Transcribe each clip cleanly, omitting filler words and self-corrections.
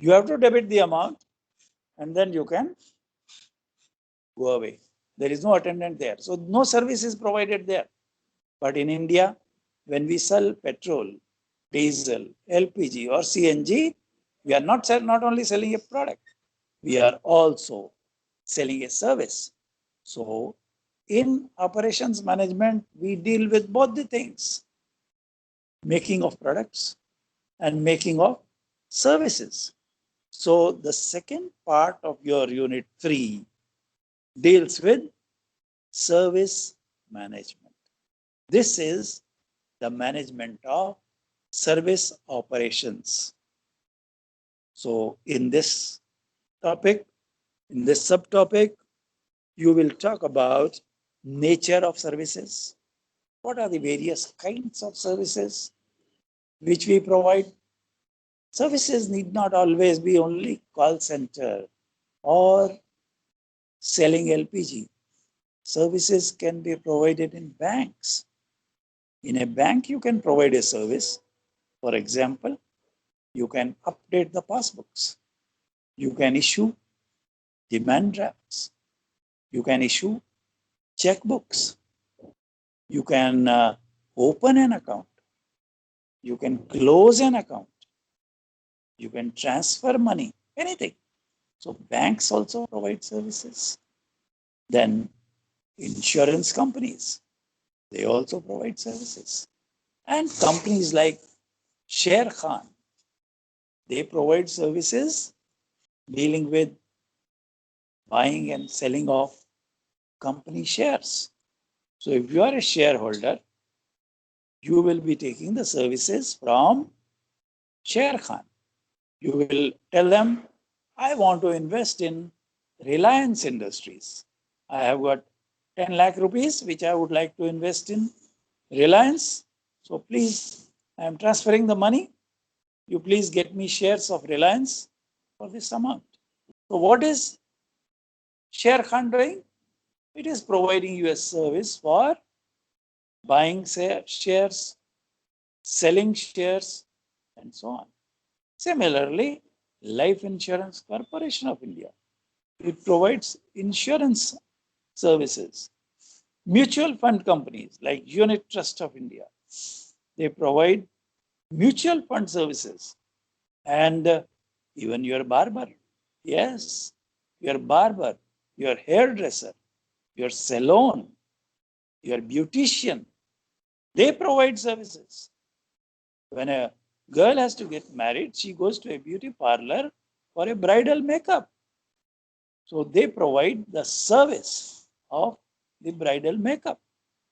You have to debit the amount and then you can go away. There is no attendant there. So no service is provided there. But in India, when we sell petrol, diesel, LPG or CNG, we are not only selling a product, we are also selling a service. So in operations management, we deal with both the things, making of products and making of services. So the second part of your unit 3 deals with service management. This is the management of service operations. So in this topic, in this subtopic, you will talk about nature of services. What are the various kinds of services which we provide? Services need not always be only call center or selling LPG. Services can be provided in banks. In a bank, you can provide a service. For example, you can update the passbooks. You can issue demand drafts. You can issue checkbooks. You can open an account. You can close an account. You can transfer money, anything. So banks also provide services. Then insurance companies, they also provide services. And companies like Sharekhan, they provide services dealing with buying and selling of company shares. So if you are a shareholder, you will be taking the services from Sharekhan. You will tell them, I want to invest in Reliance Industries. I have got 10 lakh rupees which I would like to invest in Reliance. So please, I am transferring the money. You please get me shares of Reliance for this amount. So what is Sharekhan doing? It is providing you a service for buying shares, selling shares, and so on. Similarly, Life Insurance Corporation of India, it provides insurance services. Mutual fund companies like Unit Trust of India, they provide mutual fund services. And even your barber, yes, your barber, your hairdresser, your salon, your beautician, they provide services. When a girl has to get married, she goes to a beauty parlor for a bridal makeup. So they provide the service of the bridal makeup.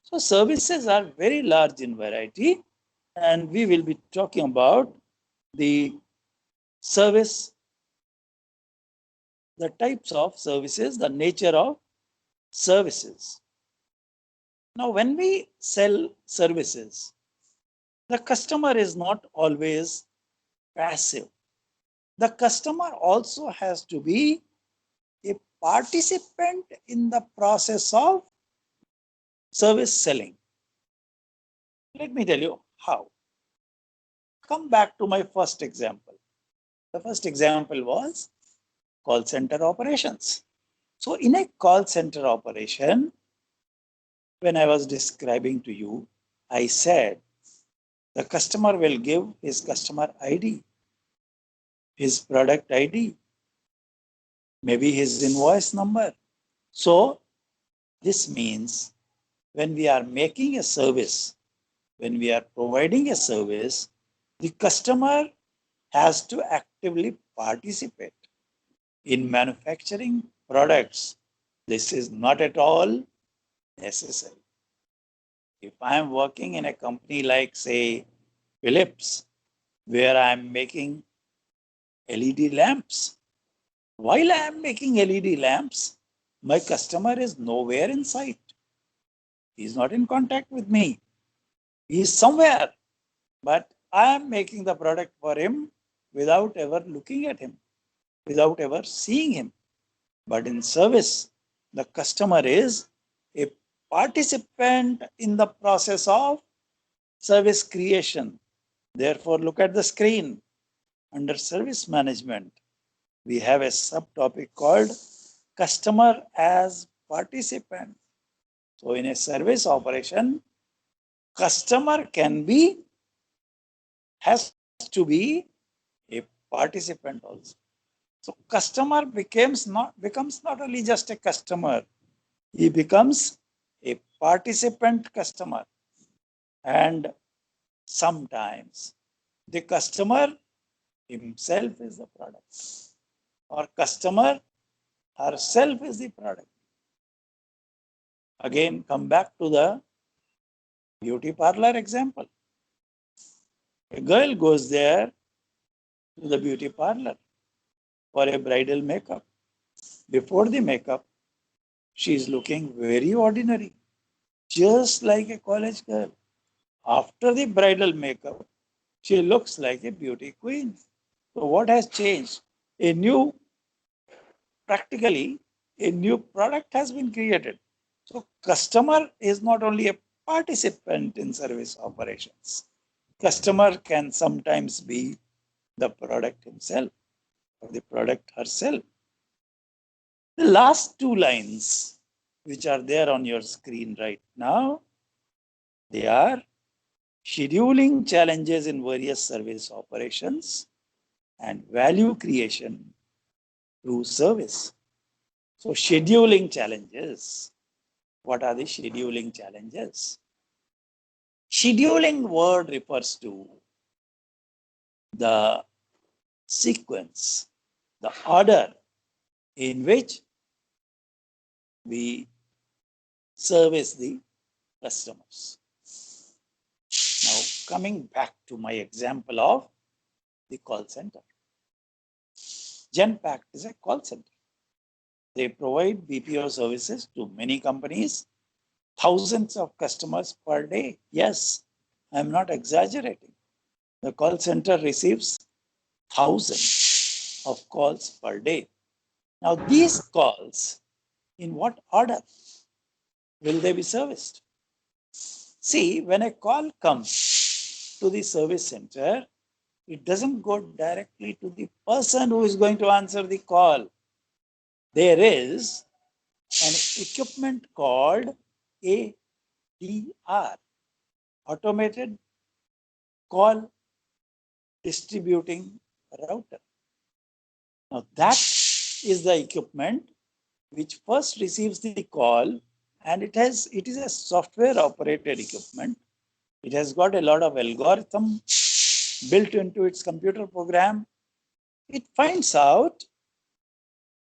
So services are very large in variety, and we will be talking about the service, the types of services, the nature of services. Now, when we sell services, the customer is not always passive. The customer also has to be a participant in the process of service selling. Let me tell you how. Come back to my first example. The first example was call center operations. So in a call center operation, when I was describing to you, I said the customer will give his customer ID, his product ID, maybe his invoice number. So this means when we are making a service, when we are providing a service, the customer has to actively participate in manufacturing products. This is not at all necessary. If I am working in a company like, say, Philips, where I am making LED lamps, while I am making LED lamps, my customer is nowhere in sight. He is not in contact with me. He is somewhere, but I am making the product for him without ever looking at him, without ever seeing him. But in service, the customer is a participant in the process of service creation. Therefore, look at the screen under service management. we have a subtopic called customer as participant. So in a service operation, customer has to be a participant also. So customer becomes not only just a customer, he becomes a participant customer. And sometimes the customer himself is the product, or customer herself is the product. Again, come back to the beauty parlor example. A girl goes there to the beauty parlor for a bridal makeup. Before the makeup, she is looking very ordinary, just like a college girl. After the bridal makeup, she looks like a beauty queen. So what has changed? A new, practically, a new product has been created. So customer is not only a participant in service operations. Customer can sometimes be the product himself or the product herself. The last two lines, which are there on your screen right now, they are scheduling challenges in various service operations and value creation through service. So scheduling challenges. What are the scheduling challenges? Scheduling word refers to the sequence, the order in which we service the customers. Now, coming back to my example of the call center. Genpact is a call center. They provide BPO services to many companies, thousands of customers per day. Yes, I'm not exaggerating. The call center receives thousands of calls per day. Now, these calls, in what order will they be serviced? See, when a call comes to the service center, it doesn't go directly to the person who is going to answer the call. There is an equipment called ADR, Automated Call Distributing Router. Now that is the equipment which first receives the call, and it is a software operated equipment. It has got a lot of algorithm built into its computer program. It finds out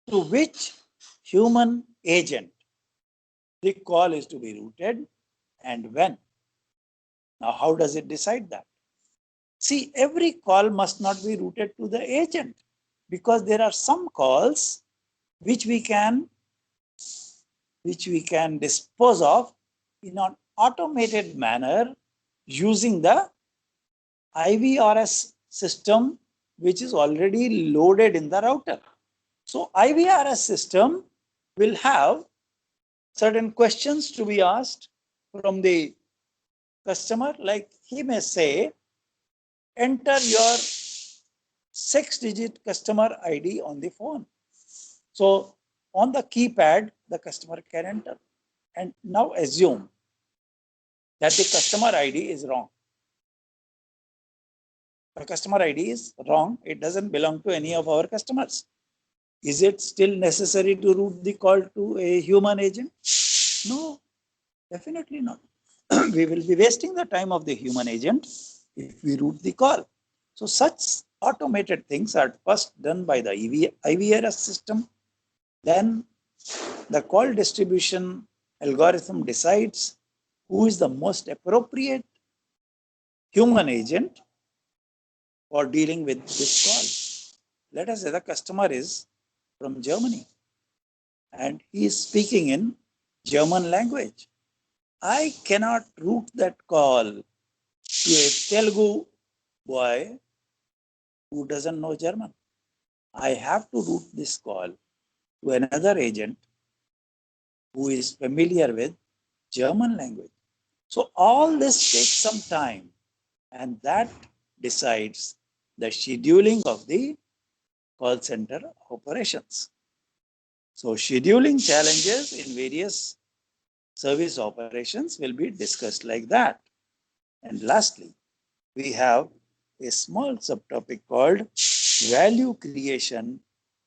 to which human agent the call is to be routed and when. Now, how does it decide that? See, every call must not be routed to the agent, because there are some calls which we can dispose of in an automated manner using the IVRS system, which is already loaded in the router. So IVRS system will have certain questions to be asked from the customer, like he may say, enter your 6-digit customer ID on the phone. So on the keypad, the customer can enter. And now assume that the customer ID is wrong. The customer ID is wrong. It doesn't belong to any of our customers. Is it still necessary to route the call to a human agent? No, definitely not. We will be wasting the time of the human agent if we route the call. So such automated things are first done by the IVRS system. Then the call distribution algorithm decides who is the most appropriate human agent for dealing with this call. Let us say the customer is from Germany and he is speaking in German language. I cannot route that call to a Telugu boy who doesn't know German. I have to route this call to another agent who is familiar with German language. So all this takes some time, and that decides the scheduling of the call center operations. So scheduling challenges in various service operations will be discussed like that. And lastly, we have a small subtopic called value creation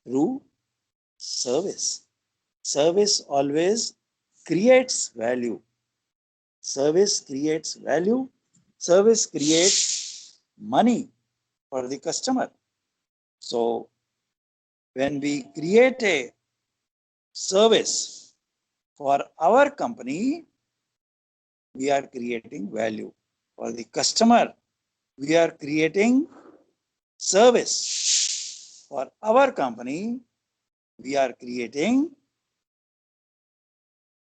through service. Service always creates value. Service creates value. Service creates money for the customer. So when we create a service for our company, we are creating value. For the customer, we are creating service. For our company, we are creating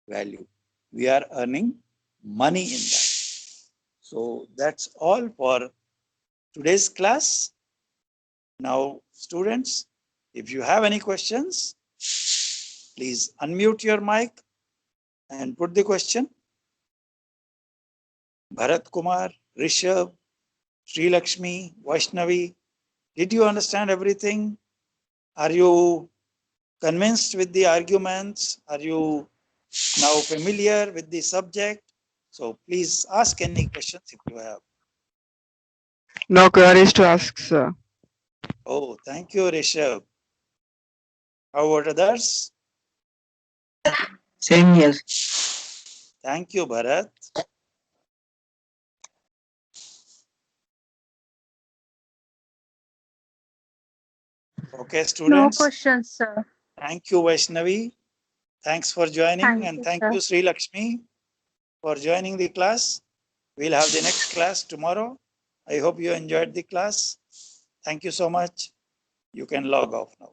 value. We are earning money in that. So that's all for today's class. Now, students, if you have any questions, please unmute your mic and put the question. Bharat Kumar, Rishabh, Sri Lakshmi, Vaishnavi, did you understand everything? Are you convinced with the arguments? Are you now familiar with the subject? So please ask any questions if you have. No queries to ask, sir. Oh, thank you, Rishabh. How about others? Same here. Thank you, Bharat. Okay, No students. questions, sir. Thank you, Vaishnavi. Thanks for joining, Thank and you, thank sir. you, Sri Lakshmi, for joining the class. We'll have the next class tomorrow. I hope you enjoyed the class. Thank you so much. You can log off now.